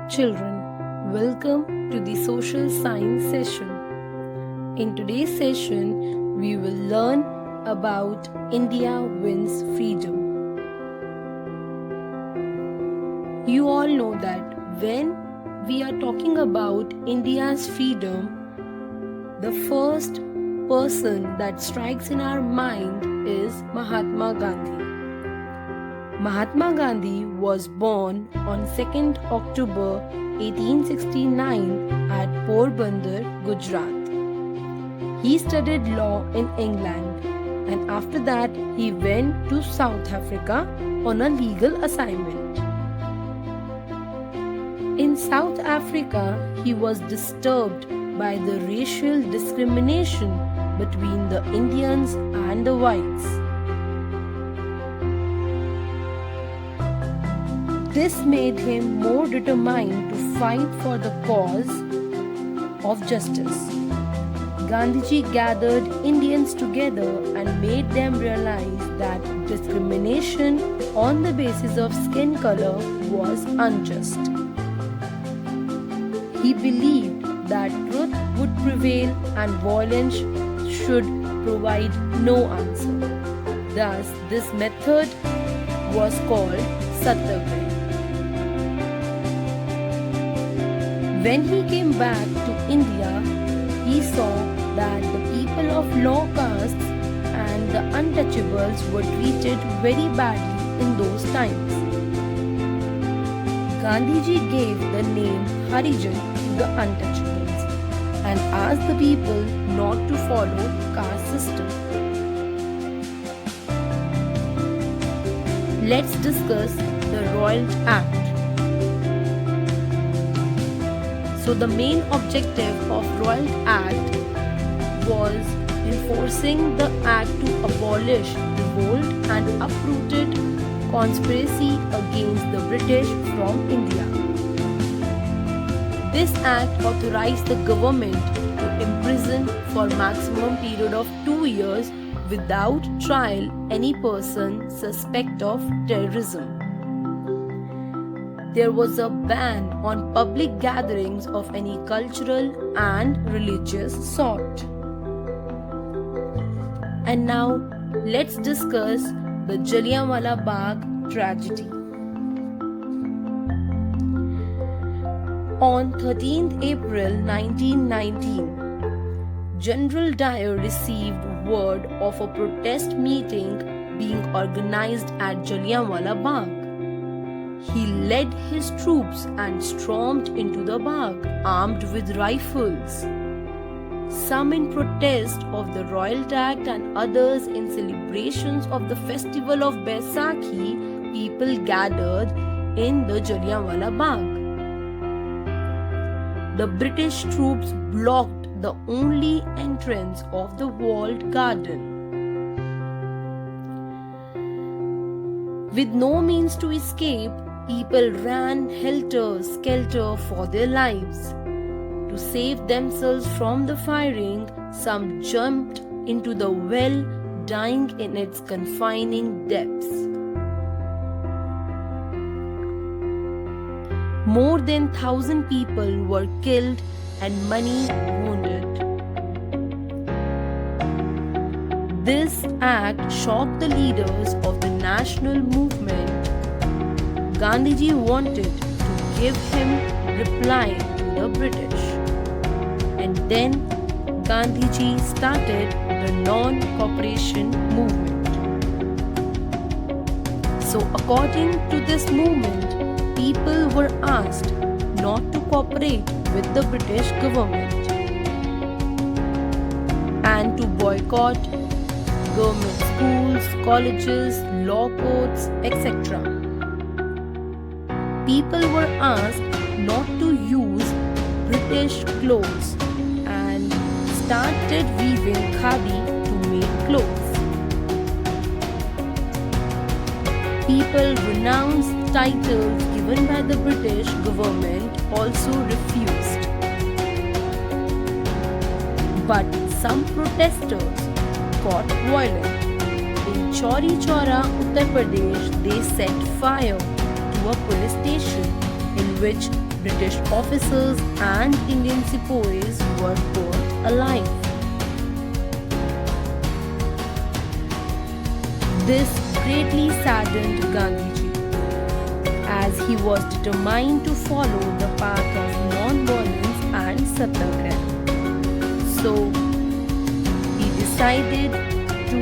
Children, welcome to the social science session. In today's session, we will learn about India wins freedom. You all know that when we are talking about India's freedom, the first person that strikes in our mind is Mahatma Gandhi. Mahatma Gandhi was born on 2nd October 1869 at Porbandar, Gujarat. He studied law in England and after that he went to South Africa on a legal assignment. In South Africa, he was disturbed by the racial discrimination between the Indians and the whites. This made him more determined to fight for the cause of justice. Gandhiji gathered Indians together and made them realize that discrimination on the basis of skin color was unjust. He believed that truth would prevail and violence should provide no answer. Thus, this method was called Satyagraha. When he came back to India, he saw that the people of low castes and the untouchables were treated very badly in those times. Gandhiji gave the name Harijan to the untouchables and asked the people not to follow caste system. Let's discuss the Royal Act. So the main objective of Royal Act was enforcing the act to abolish revolt and uprooted conspiracy against the British from India. This act authorized the government to imprison for maximum period of 2 years without trial any person suspect of terrorism. There was a ban on public gatherings of any cultural and religious sort. And now let's discuss the Jallianwala Bagh tragedy. On 13th April 1919, General Dyer received word of a protest meeting being organized at Jallianwala Bagh. He led his troops and stormed into the Bagh, armed with rifles. Some in protest of the Royal Act and others in celebrations of the festival of Baisakhi, people gathered in the Jallianwala Bagh. The British troops blocked the only entrance of the walled garden. With no means to escape, people ran helter-skelter for their lives. To save themselves from the firing, some jumped into the well, dying in its confining depths. More than 1,000 people were killed and many wounded. This act shocked the leaders of the national movement. Gandhiji wanted to give him reply to the British. And then Gandhiji started the non-cooperation movement. So according to this movement, people were asked not to cooperate with the British government and to boycott government schools, colleges, law courts, etc. People were asked not to use British clothes and started weaving khadi to make clothes. People renounced titles given by the British government also refused. But some protesters got violent. In Chauri Chaura, Uttar Pradesh, they set fire to a police station in which British officers and Indian sepoys were burned alive. This greatly saddened Gandhiji, as he was determined to follow the path of non-violence and satyagraha. So, he decided to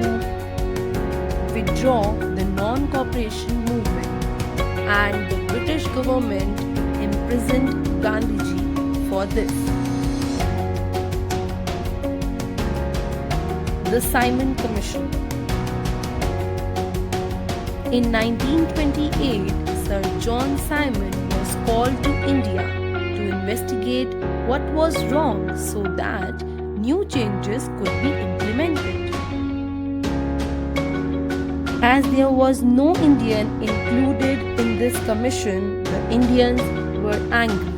withdraw the non-cooperation movement, and the British government imprisoned Gandhiji for this. The Simon Commission. In 1928, Sir John Simon was called to India to investigate what was wrong so that new changes could be implemented. As there was no Indian included in this commission, the Indians were angry.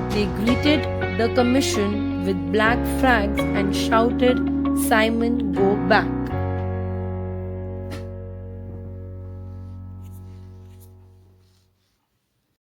They greeted the commission with black flags and shouted, "Simon, go back."